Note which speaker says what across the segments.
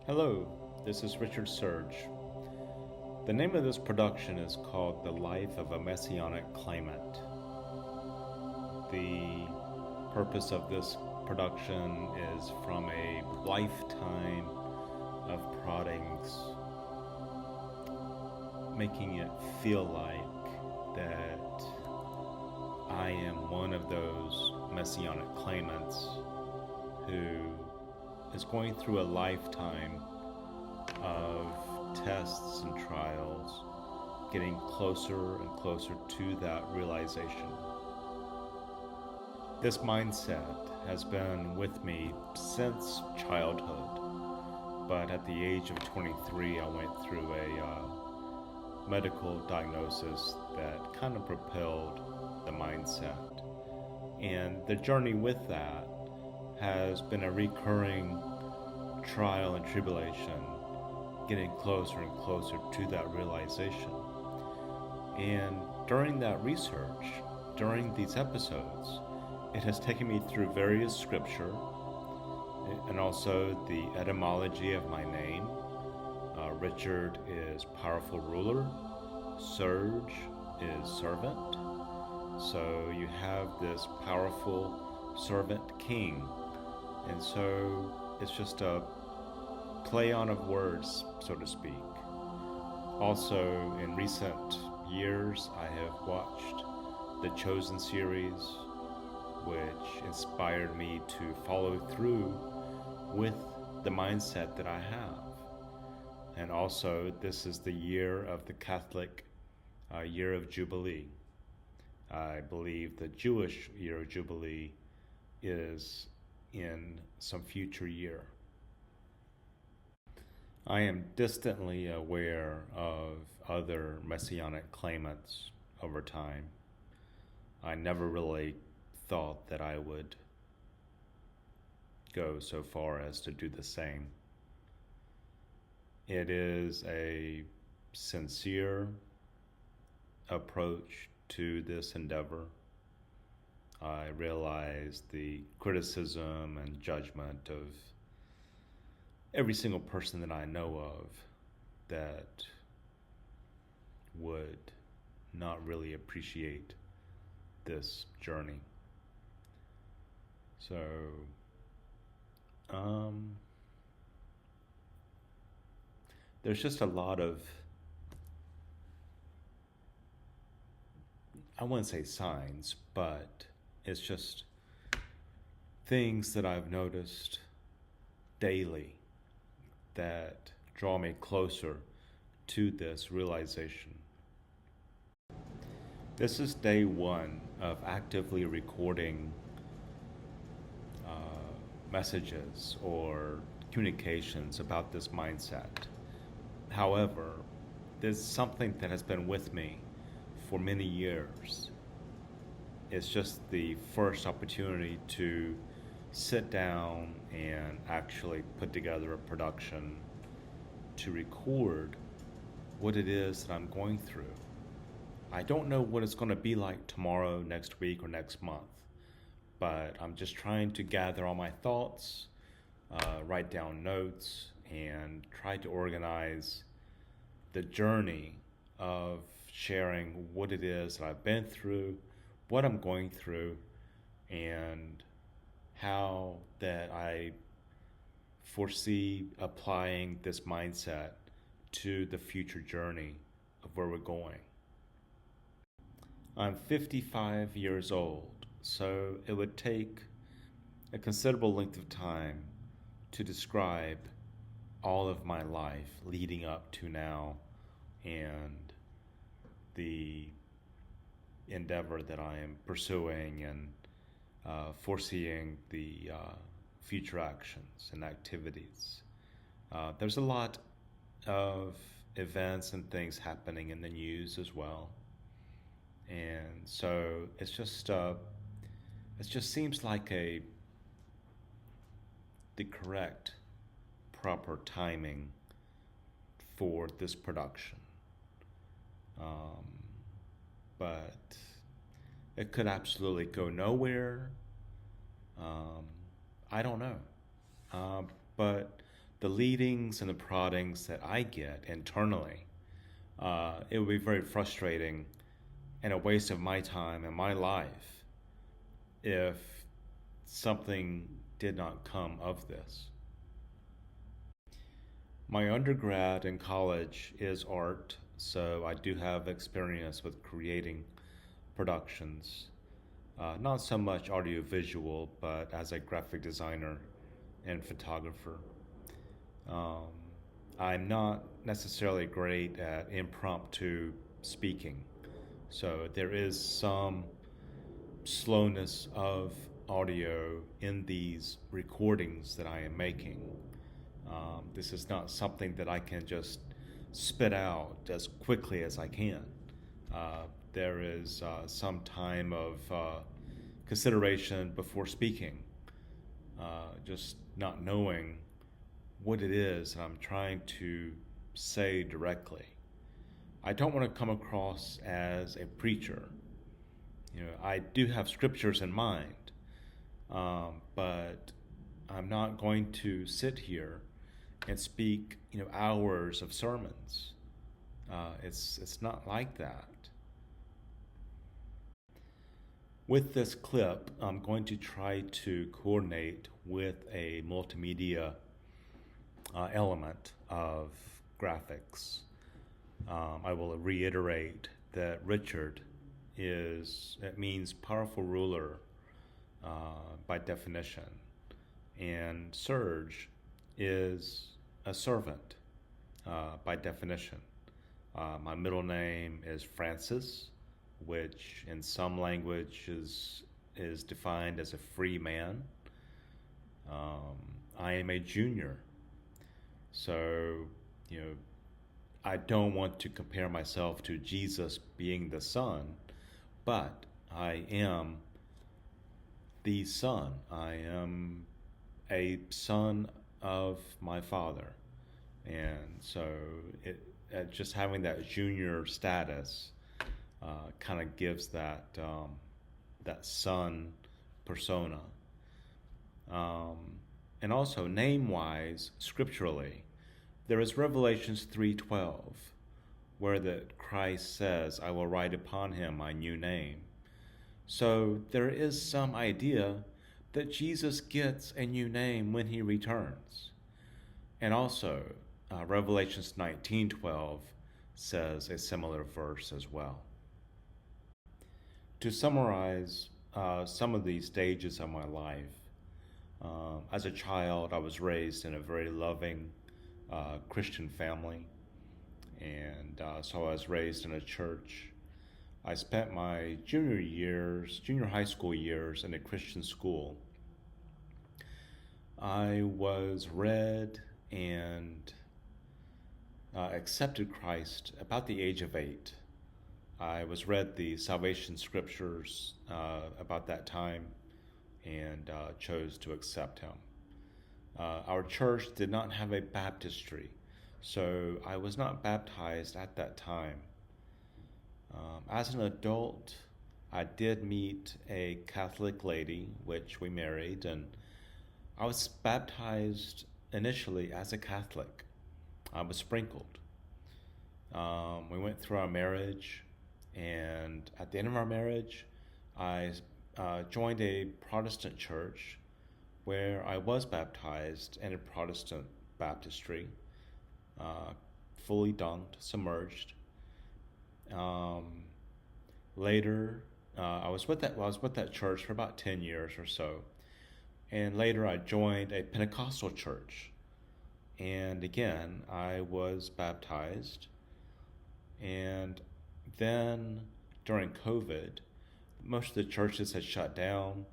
Speaker 1: Hello, this is Richard Surge. The name of this production is called The Life of a Messianic Claimant. The purpose of this production is from a lifetime of proddings, making it feel like that I am one of those Messianic claimants who is going through a lifetime of tests and trials, getting closer and closer to that realization. This mindset has been with me since childhood, but at the age of 23, I went through a medical diagnosis that kind of propelled the mindset. And the journey with that has been a recurring trial and tribulation, getting closer and closer to that realization. And during that research, during these episodes, it has taken me through various scripture and also the etymology of my name. Richard is powerful ruler, Surge is servant. So you have this powerful servant king. And so it's just a play on of words, so to speak. Also, in recent years, I have watched the Chosen series, which inspired me to follow through with the mindset that I have. And also, this is the year of the Catholic year of Jubilee. I believe the Jewish year of Jubilee is in some future year. I am distantly aware of other Messianic claimants over time. I never really thought that I would go so far as to do the same. It is a sincere approach to this endeavor. I realize the criticism and judgment of every single person that I know of that would not really appreciate this journey. So, there's just a lot of, I wouldn't say signs, but it's just things that I've noticed daily that draw me closer to this realization. This is day one of actively recording messages or communications about this mindset. However, there's something that has been with me for many years. It's just the first opportunity to sit down and actually put together a production to record what it is that I'm going through. I don't know what it's going to be like tomorrow, next week, or next month, but I'm just trying to gather all my thoughts, write down notes, and try to organize the journey of sharing what it is that I've been through, what I'm going through, and how that I foresee applying this mindset to the future journey of where we're going. I'm 55 years old, so it would take a considerable length of time to describe all of my life leading up to now and the endeavor that I am pursuing and foreseeing the future actions and activities. There's a lot of events and things happening in the news as well. And so it just seems like the correct, proper timing for this production. But it could absolutely go nowhere. I don't know. But the leadings and the proddings that I get internally, it would be very frustrating and a waste of my time and my life if something did not come of this. My undergrad in college is art, so I do have experience with creating productions. Not so much audiovisual, but as a graphic designer and photographer. Um, I'm not necessarily great at impromptu speaking, so there is some slowness of audio in these recordings that I am making. This is not something that I can just spit out as quickly as I can. There is some time of consideration before speaking, just not knowing what it is that I'm trying to say directly. I don't want to come across as a preacher. I do have scriptures in mind, but I'm not going to sit here and speak, hours of sermons. It's not like that. With this clip, I'm going to try to coordinate with a multimedia element of graphics. I will reiterate that Richard it means powerful ruler by definition, and Serge is a servant by definition. My middle name is Francis, which in some languages is defined as a free man. I am a junior, so I don't want to compare myself to Jesus being the Son, but I am the Son. I am a son of my Father, and so just having that junior status kind of gives that son persona. And also name-wise, scripturally, there is Revelations 3:12, where that Christ says, "I will write upon him my new name." So there is some idea that Jesus gets a new name when he returns. And also, Revelations 19:12 says a similar verse as well. To summarize some of these stages of my life, as a child, I was raised in a very loving Christian family, and so I was raised in a church. I spent my junior high school years in a Christian school. I was read and accepted Christ about the age of 8. I was read the salvation scriptures about that time and chose to accept him. Our church did not have a baptistry, so I was not baptized at that time. As an adult, I did meet a Catholic lady, which we married, and I was baptized initially as a Catholic. I was sprinkled. We went through our marriage, and at the end of our marriage, I joined a Protestant church where I was baptized in a Protestant baptistry, fully dunked, submerged. Later, I was with that church for about 10 years or so, and later I joined a Pentecostal church, and again I was baptized. And then during COVID, most of the churches had shut down,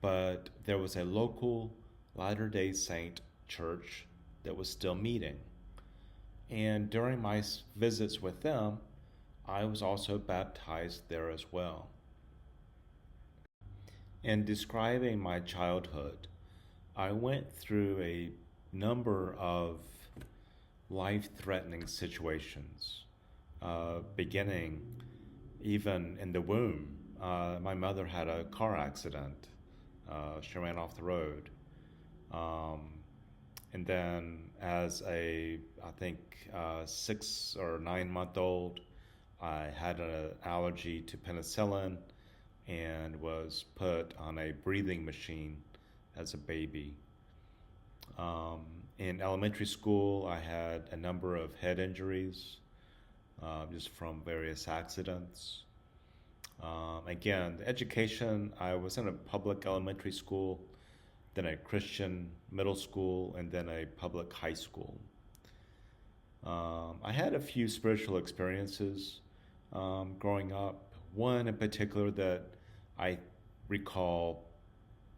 Speaker 1: but there was a local Latter-day Saint church that was still meeting. And during my visits with them, I was also baptized there as well. In describing my childhood, I went through a number of life-threatening situations, beginning even in the womb. My mother had a car accident. She ran off the road. And then as I think, 6 or 9 month old, I had an allergy to penicillin and was put on a breathing machine as a baby. Um, in elementary school, I had a number of head injuries, just from various accidents. Again, the education, I was in a public elementary school, then a Christian middle school, and then a public high school. I had a few spiritual experiences growing up. One in particular that I recall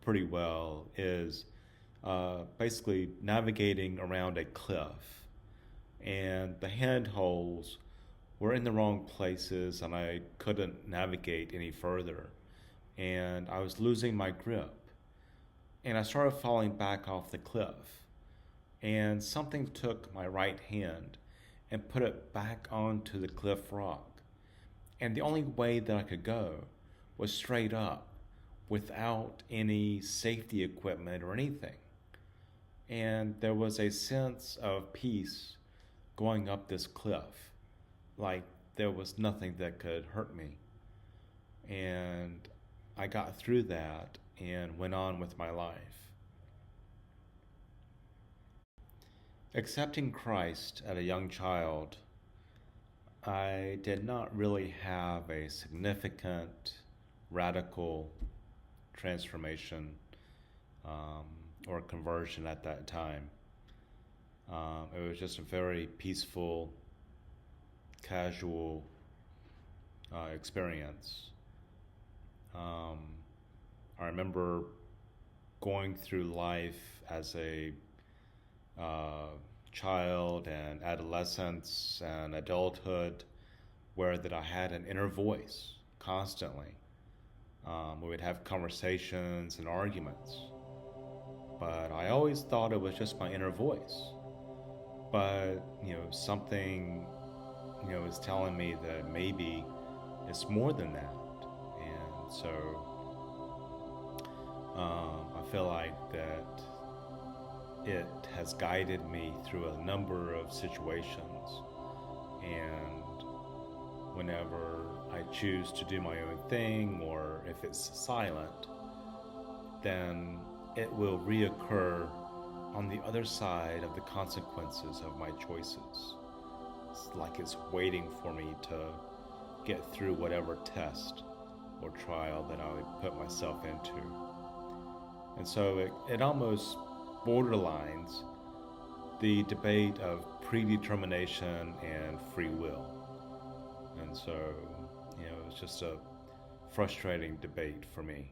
Speaker 1: pretty well is basically navigating around a cliff, and the handholds were in the wrong places, and I couldn't navigate any further. And I was losing my grip, and I started falling back off the cliff. And something took my right hand and put it back onto the cliff rock. And the only way that I could go was straight up without any safety equipment or anything. And there was a sense of peace going up this cliff, like there was nothing that could hurt me. And I got through that and went on with my life. Accepting Christ as a young child, I did not really have a significant, radical transformation, um, or conversion at that time. It was just a very peaceful, casual experience. Um, I remember going through life as a child and adolescence and adulthood, where that I had an inner voice constantly. We would have conversations and arguments, but I always thought it was just my inner voice. But something is telling me that maybe it's more than that, and so I feel like that it has guided me through a number of situations, and whenever I choose to do my own thing, or if it's silent, then it will reoccur on the other side of the consequences of my choices. It's like it's waiting for me to get through whatever test or trial that I would put myself into. And so it almost borderlines the debate of predetermination and free will. And so, it's just a frustrating debate for me.